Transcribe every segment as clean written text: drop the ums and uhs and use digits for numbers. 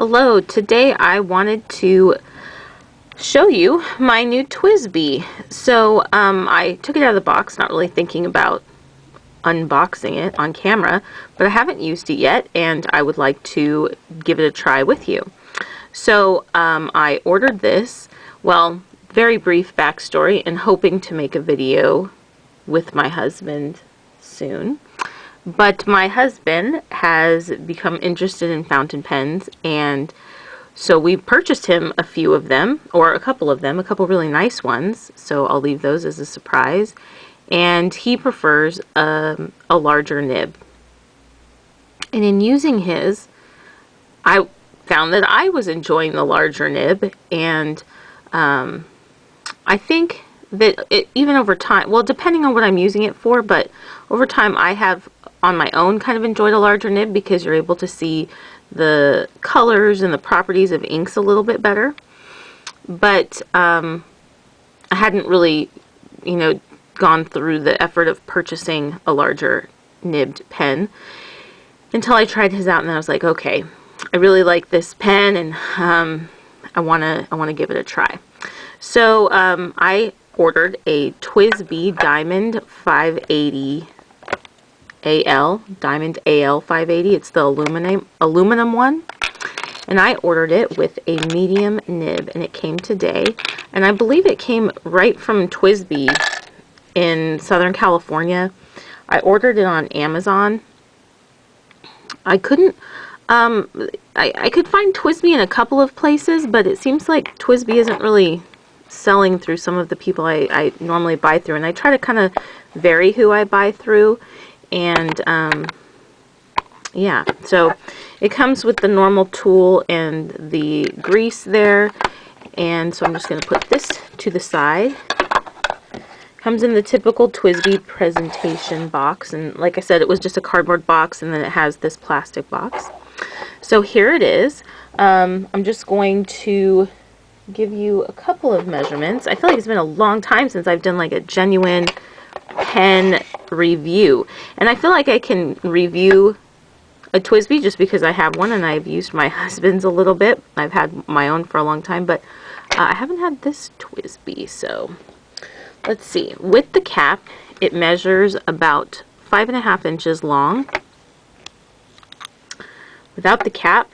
Hello, today I wanted to show you my new TWSBI. So I took it out of the box, not really thinking about unboxing it on camera, but I haven't used it yet and I would like to give it a try with you. So I ordered this, well, very brief backstory, and hoping to make a video with my husband soon. But my husband has become interested in fountain pens, and so we purchased him a few of them, or a couple really nice ones, so I'll leave those as a surprise. And he prefers a larger nib. And in using his, I found that I was enjoying the larger nib, and I think that even over time, well, depending on what I'm using it for, but over time I have on my own kind of enjoyed a larger nib because you're able to see the colors and the properties of inks a little bit better. But I hadn't really, gone through the effort of purchasing a larger nibbed pen until I tried his out, and I was like, okay, I really like this pen, and I wanna give it a try. So I ordered a TWSBI Diamond 580 AL, Diamond AL 580. It's the aluminum one, and I ordered it with a medium nib, and it came today. And I believe it came right from TWSBI in Southern California. I ordered it on Amazon. I couldn't I could find TWSBI in a couple of places, but it seems like TWSBI isn't really selling through some of the people I normally buy through, and I try to kind of vary who I buy through. And yeah, so it comes with the normal tool and the grease there, and so I'm just going to put this to the side. Comes in the typical TWSBI presentation box, and like I said, it was just a cardboard box, and then it has this plastic box. So here it is. I'm just going to give you a couple of measurements. I feel like it's been a long time since I've done like a genuine pen review, and I feel like I can review a TWSBI just because I have one and I've used my husband's a little bit. I've had my own for a long time, but I haven't had this TWSBI. So let's see. With the cap, it measures about 5.5 inches long. Without the cap,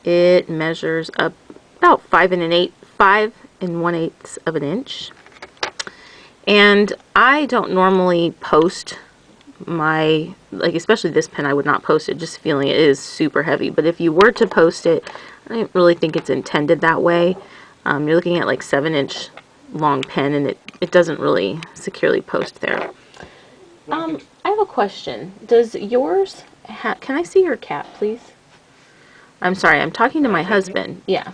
it measures about 5 1/8 of an inch. And I don't normally post my, especially this pen, I would not post it, just feeling it is super heavy. But if you were to post it, I don't really think it's intended that way. You're looking at like 7-inch long pen, and it doesn't really securely post there. I have a question. Does yours can I see your cap, please? I'm sorry, I'm talking to my husband. Yeah.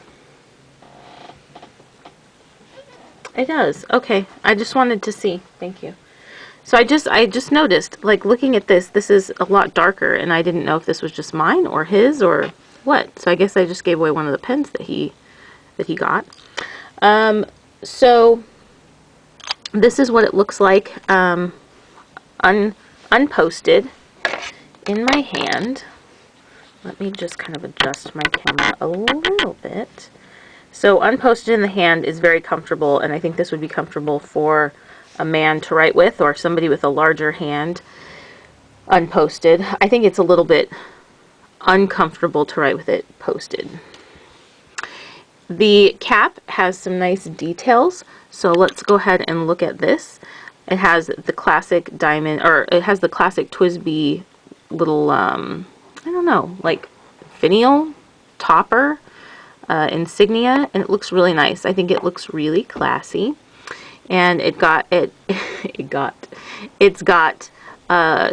It does. Okay. I just wanted to see. Thank you. So I just noticed, like, looking at this is a lot darker, and I didn't know if this was just mine or his or what. So I guess I just gave away one of the pens that he got. So this is what it looks like unposted in my hand. Let me just kind of adjust my camera a little bit. So unposted in the hand is very comfortable, and I think this would be comfortable for a man to write with, or somebody with a larger hand. Unposted, I think it's a little bit uncomfortable to write with it posted. The cap has some nice details, so let's go ahead and look at this. It has the classic diamond, or it has the classic TWSBI little, I don't know, like finial topper insignia, and it looks really nice. I think it looks really classy, and it's got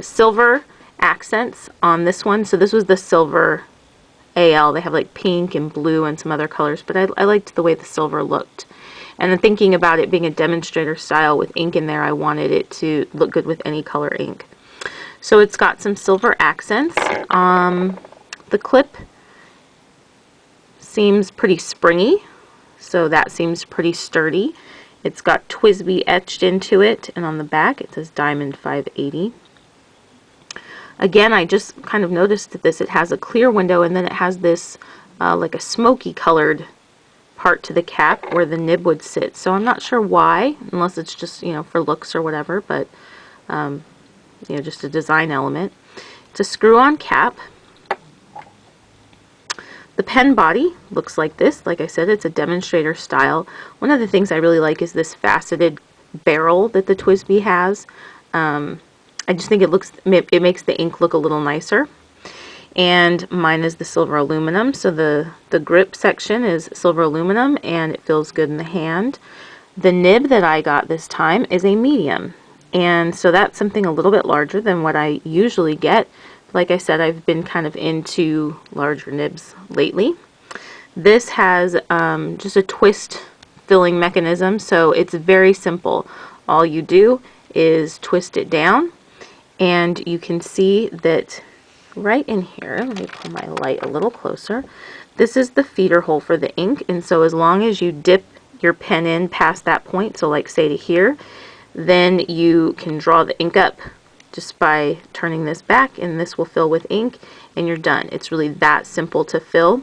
silver accents on this one. So this was the silver AL. They have like pink and blue and some other colors, but I liked the way the silver looked. And then thinking about it being a demonstrator style with ink in there, I wanted it to look good with any color ink. So it's got some silver accents. The clip seems pretty springy, so that seems pretty sturdy. It's got TWSBI etched into it, and on the back it says Diamond 580. Again, I just kind of noticed that it has a clear window, and then it has this like a smoky colored part to the cap where the nib would sit. So I'm not sure why, unless it's just, you know, for looks or whatever, but you know, just a design element. It's a screw-on cap. The pen body looks like this. Like I said, it's a demonstrator style. One of the things I really like is this faceted barrel that the TWSBI has. I just think it makes the ink look a little nicer. And mine is the silver aluminum, so the grip section is silver aluminum, and it feels good in the hand. The nib that I got this time is a medium, and so that's something a little bit larger than what I usually get. Like I said, I've been kind of into larger nibs lately. This has just a twist filling mechanism, so it's very simple. All you do is twist it down, and you can see that right in here, let me pull my light a little closer. This is the feeder hole for the ink, and so as long as you dip your pen in past that point, so like say to here, then you can draw the ink up just by turning this back, and this will fill with ink, and you're done. It's really that simple to fill.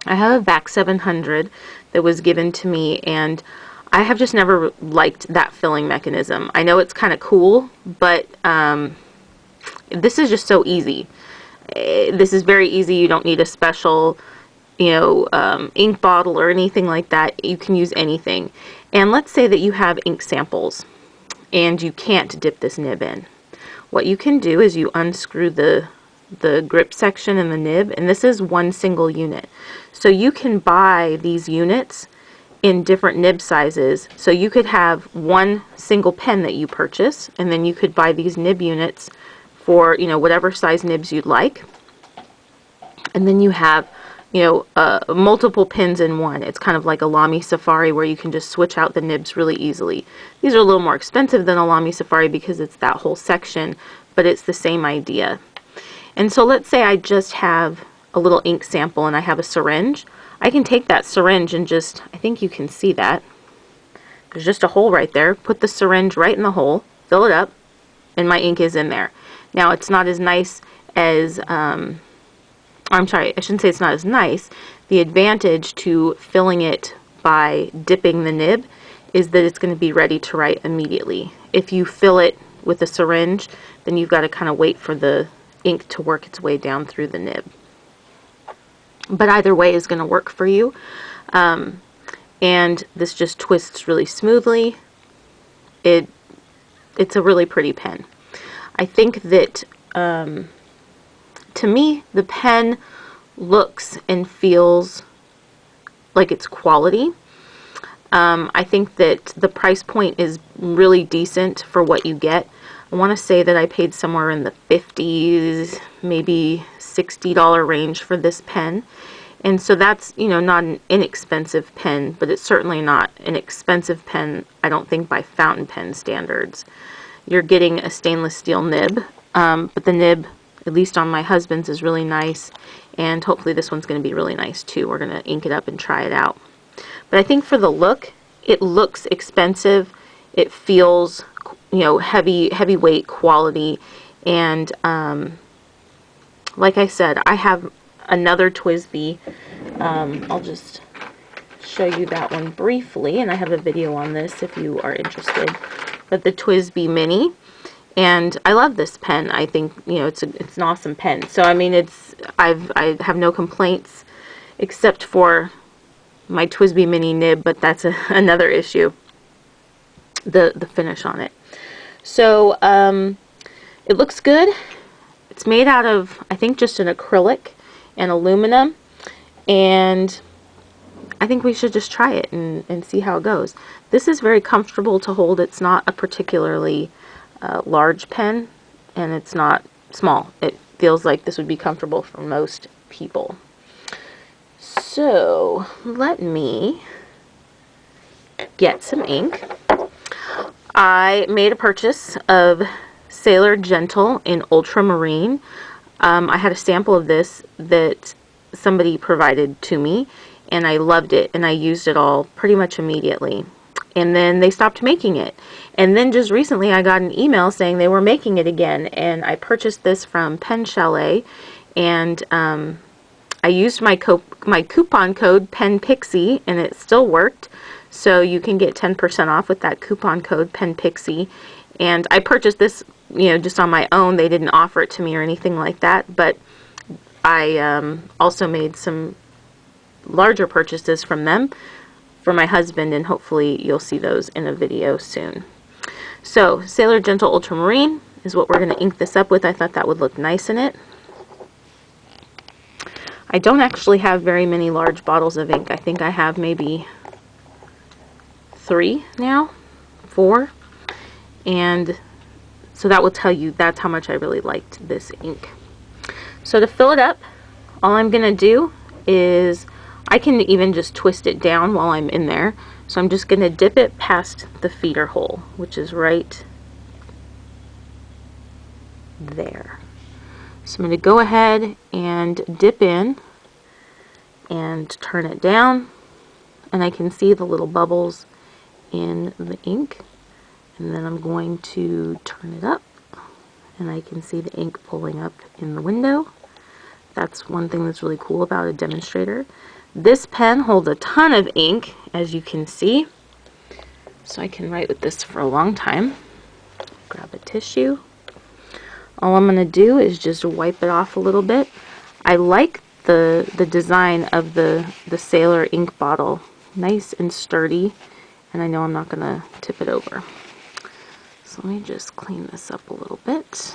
I have a VAC 700 that was given to me, and I have just never liked that filling mechanism. I know it's kind of cool, but this is just so easy. This is very easy. You don't need a special, you know, ink bottle or anything like that. You can use anything. And let's say that you have ink samples and you can't dip this nib in. What you can do is you unscrew the grip section and the nib, and this is one single unit. So you can buy these units in different nib sizes. So you could have one single pen that you purchase, and then you could buy these nib units for, you know, whatever size nibs you'd like, and then you have, you know, multiple pins in one. It's kind of like a Lamy Safari where you can just switch out the nibs really easily. These are a little more expensive than a Lamy Safari because it's that whole section, but it's the same idea. And so let's say I just have a little ink sample and I have a syringe. I can take that syringe and just, I think you can see that, there's just a hole right there. Put the syringe right in the hole, fill it up, and my ink is in there. Now it's not as nice as, I'm sorry, I shouldn't say it's not as nice. The advantage to filling it by dipping the nib is that it's going to be ready to write immediately. If you fill it with a syringe, then you've got to kind of wait for the ink to work its way down through the nib. But either way is going to work for you. And this just twists really smoothly. It's a really pretty pen. I think that to me the pen looks and feels like it's quality. I think that the price point is really decent for what you get. I want to say that I paid somewhere in the 50s, maybe $60 range for this pen. And so that's, you know, not an inexpensive pen, but it's certainly not an expensive pen, I don't think, by fountain pen standards. You're getting a stainless steel nib, but the nib, at least on my husband's, is really nice, and hopefully this one's going to be really nice too. We're going to ink it up and try it out. But I think for the look, it looks expensive. It feels, you know, heavyweight quality, and like I said, I have another TWSBI. I'll just show you that one briefly, and I have a video on this if you are interested. But the TWSBI Mini, and I love this pen. I think, you know, it's an awesome pen. So I mean, I have no complaints except for my TWSBI Mini nib, but that's another issue. The finish on it. So it looks good. It's made out of, I think, just an acrylic and aluminum, and I think we should just try it and see how it goes. This is very comfortable to hold. It's not a particularly large pen, and it's not small. It feels like this would be comfortable for most people. So let me get some ink. I made a purchase of Sailor Gentle in Ultramarine. I had a sample of this that somebody provided to me, and I loved it, and I used it all pretty much immediately. and then they stopped making it. And then just recently I got an email saying they were making it again, and I purchased this from Pen Chalet, and I used my coupon code PenPixie, and it still worked. So you can get 10% off with that coupon code PenPixie. And I purchased this, just on my own. They didn't offer it to me or anything like that. But I also made some larger purchases from them for my husband, and hopefully you'll see those in a video soon. So Sailor Gentle Ultramarine is what we're going to ink this up with. I thought that would look nice in it. I don't actually have very many large bottles of ink. I think I have maybe 3 now, 4, and so that will tell you that's how much I really liked this ink. So to fill it up, all I'm going to do is, I can even just twist it down while I'm in there. So I'm just going to dip it past the feeder hole, which is right there. So I'm going to go ahead and dip in and turn it down, and I can see the little bubbles in the ink. And then I'm going to turn it up, and I can see the ink pulling up in the window. That's one thing that's really cool about a demonstrator. This pen holds a ton of ink, as you can see, so I can write with this for a long time. Grab a tissue. All I'm going to do is just wipe it off a little bit. I like the design of the Sailor ink bottle. Nice and sturdy, and I know I'm not going to tip it over. So let me just clean this up a little bit.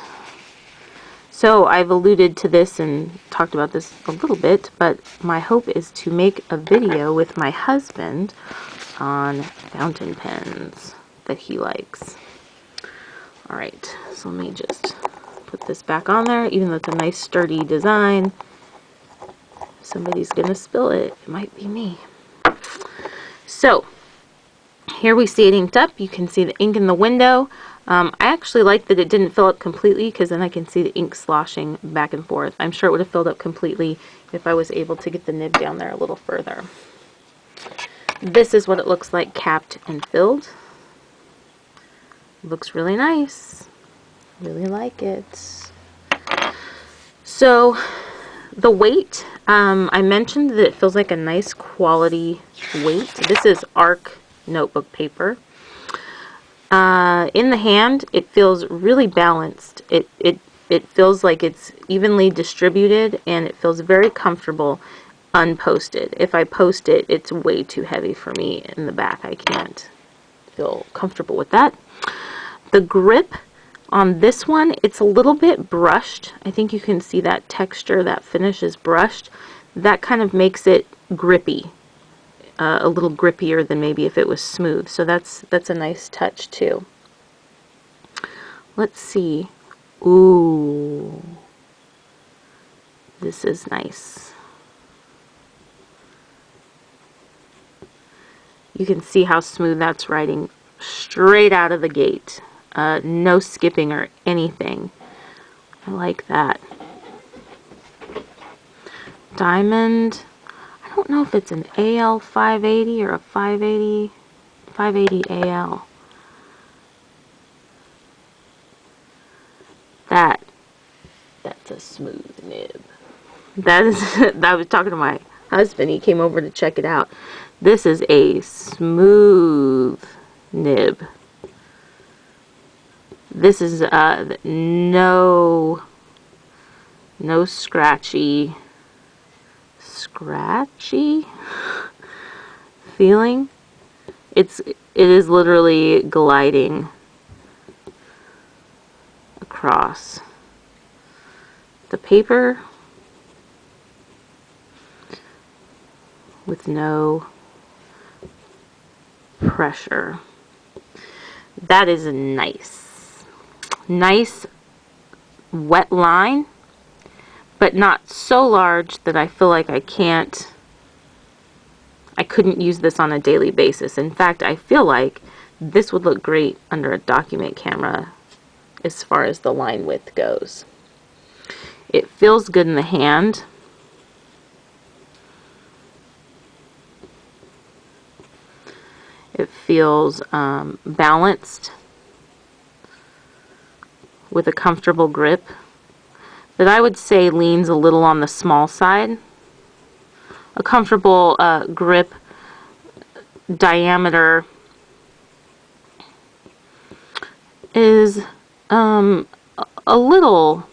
So I've alluded to this and talked about this a little bit, but my hope is to make a video with my husband on fountain pens that he likes. Alright, so let me just put this back on there. Even though it's a nice sturdy design, somebody's gonna spill it. It might be me. So here we see it inked up. You can see the ink in the window. I actually like that it didn't fill up completely, because then I can see the ink sloshing back and forth. I'm sure it would have filled up completely if I was able to get the nib down there a little further. This is what it looks like capped and filled. Looks really nice. Really like it. So the weight, I mentioned that it feels like a nice quality weight. This is ARC notebook paper. In the hand, it feels really balanced. It feels like it's evenly distributed, and it feels very comfortable unposted. If I post it, it's way too heavy for me in the back. I can't feel comfortable with that. The grip on this one, it's a little bit brushed. I think you can see that texture, that finish is brushed. That kind of makes it grippy. A little grippier than maybe if it was smooth. So that's a nice touch too. Let's see. Ooh. This is nice. You can see how smooth that's writing straight out of the gate. No skipping or anything. I like that. Diamond. I don't know if it's an AL 580 or a 580 AL. That's a smooth nib. That is, I was talking to my husband. He came over to check it out. This is a smooth nib. This is no scratchy feeling. It is literally gliding across the paper with no pressure. That is a nice wet line, but not so large that I feel like I couldn't use this on a daily basis. In fact, I feel like this would look great under a document camera as far as the line width goes. It feels good in the hand. It feels balanced with a comfortable grip that I would say leans a little on the small side. A comfortable grip diameter is a little,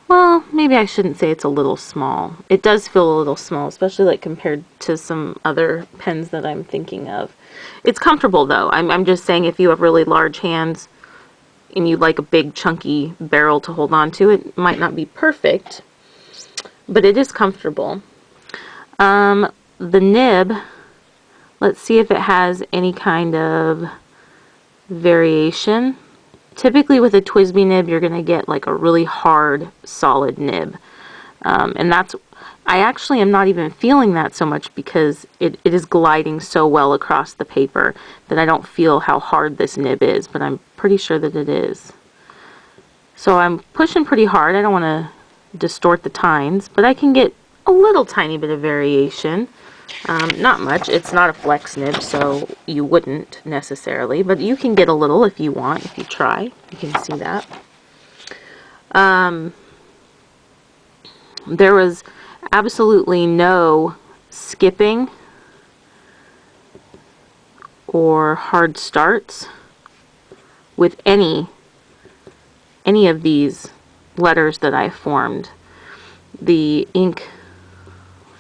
well, maybe I shouldn't say it's a little small. It does feel a little small, especially like compared to some other pens that I'm thinking of. It's comfortable though. I'm just saying if you have really large hands and you like a big chunky barrel to hold on to, it might not be perfect, but it is comfortable. The nib, let's see if it has any kind of variation. Typically with a TWSBI nib, you're going to get like a really hard, solid nib. And that's, I actually am not even feeling that so much because it is gliding so well across the paper that I don't feel how hard this nib is, but I'm pretty sure that it is. So I'm pushing pretty hard. I don't want to distort the tines, but I can get a little tiny bit of variation. Not much. It's not a flex nib, so you wouldn't necessarily, but you can get a little if you want, if you try. You can see that. There was absolutely no skipping or hard starts with any of these letters that I formed. The ink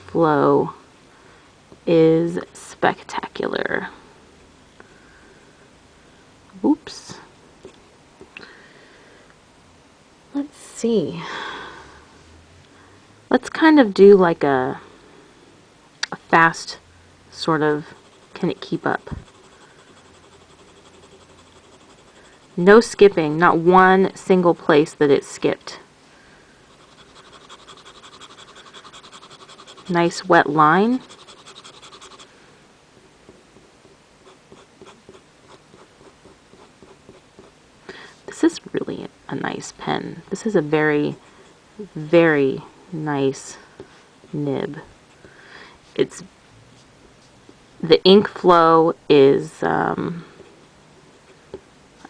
flow is spectacular. Oops. Let's see. Let's kind of do like a fast sort of, can it keep up? No skipping, not one single place that it skipped. Nice wet line. This is really a nice pen. This is a very, very nice nib. It's, the ink flow is, I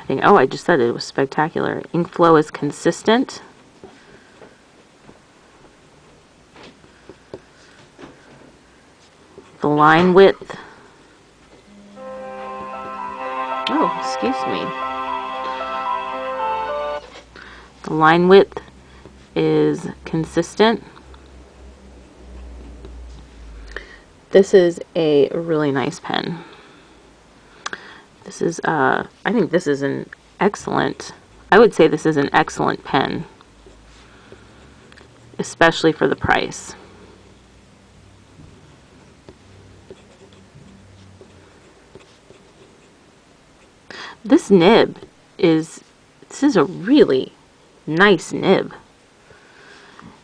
think, oh, I just said it was spectacular. Ink flow is consistent. The line width, oh, excuse me. The line width is consistent. This is a really nice pen. This is, I think this is an excellent, I would say this is an excellent pen, especially for the price. This nib is, this is a really nice nib.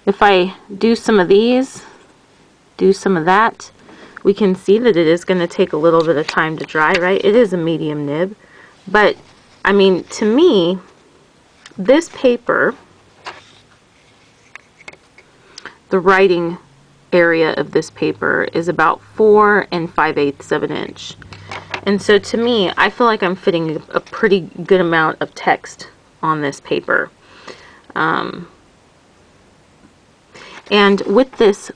If I do some of these, do some of that, we can see that it is going to take a little bit of time to dry, right? It is a medium nib, but I mean, to me, this paper, the writing area of this paper is about 4 5/8 of an inch. And so to me, I feel like I'm fitting a pretty good amount of text on this paper. And with this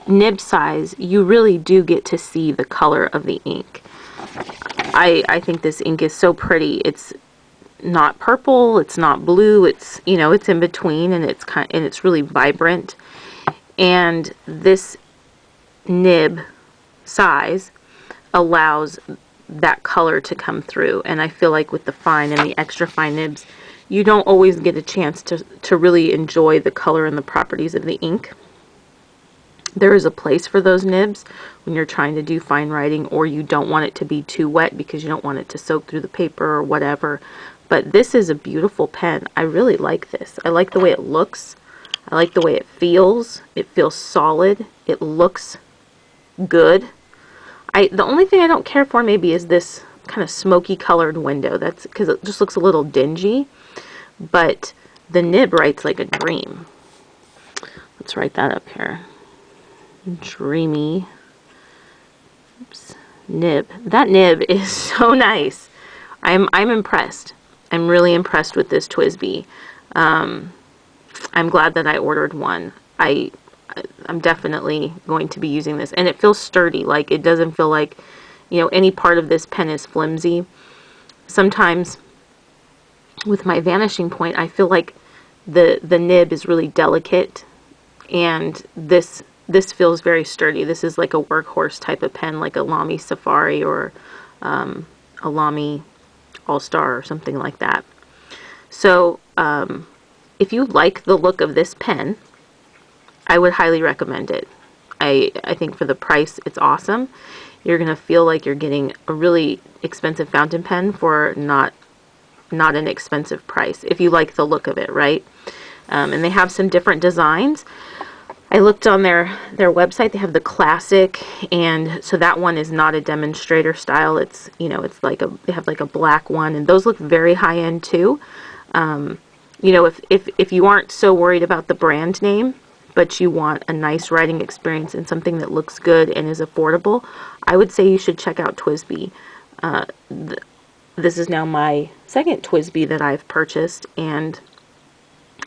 nib size, you really do get to see the color of the ink. I think this ink is so pretty. It's not purple, it's not blue, it's, you know, it's in between, and it's really vibrant. And this nib size allows that color to come through, and I feel like with the fine and the extra fine nibs, you don't always get a chance to really enjoy the color and the properties of the ink. There is a place for those nibs when you're trying to do fine writing, or you don't want it to be too wet because you don't want it to soak through the paper or whatever. But this is a beautiful pen. I really like this. I like the way it looks. I like the way it feels. It feels solid. It looks good. The only thing I don't care for maybe is this kind of smoky colored window. That's because it just looks a little dingy. But the nib writes like a dream. Let's write that up here. Dreamy. Oops. nib. That nib is so nice. I'm impressed. I'm really impressed with this TWSBI. I'm glad that I ordered one. I'm definitely going to be using this, and it feels sturdy. Like, it doesn't feel like, you know, any part of this pen is flimsy. Sometimes with my vanishing point, I feel like the nib is really delicate, and this feels very sturdy. This is like a workhorse type of pen, like a Lamy Safari or a Lamy All-Star or something like that. So if you like the look of this pen, I would highly recommend it. I think for the price, it's awesome. You're going to feel like you're getting a really expensive fountain pen for not an expensive price, if you like the look of it, right? And they have some different designs. I looked on their website. They have the classic, and so that one is not a demonstrator style. It's, you know, it's like they have like a black one, and those look very high end too. You know, if you aren't so worried about the brand name, but you want a nice writing experience and something that looks good and is affordable, I would say you should check out TWSBI. This is now my second TWSBI that I've purchased, and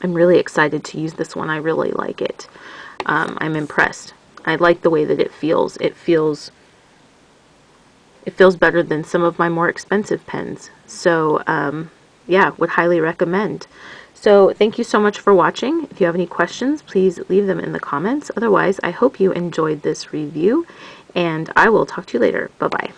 I'm really excited to use this one. I really like it. I'm impressed. I like the way that it feels. It feels better than some of my more expensive pens. So yeah, would highly recommend. So thank you so much for watching. If you have any questions, please leave them in the comments. Otherwise, I hope you enjoyed this review, and I will talk to you later. Bye-bye.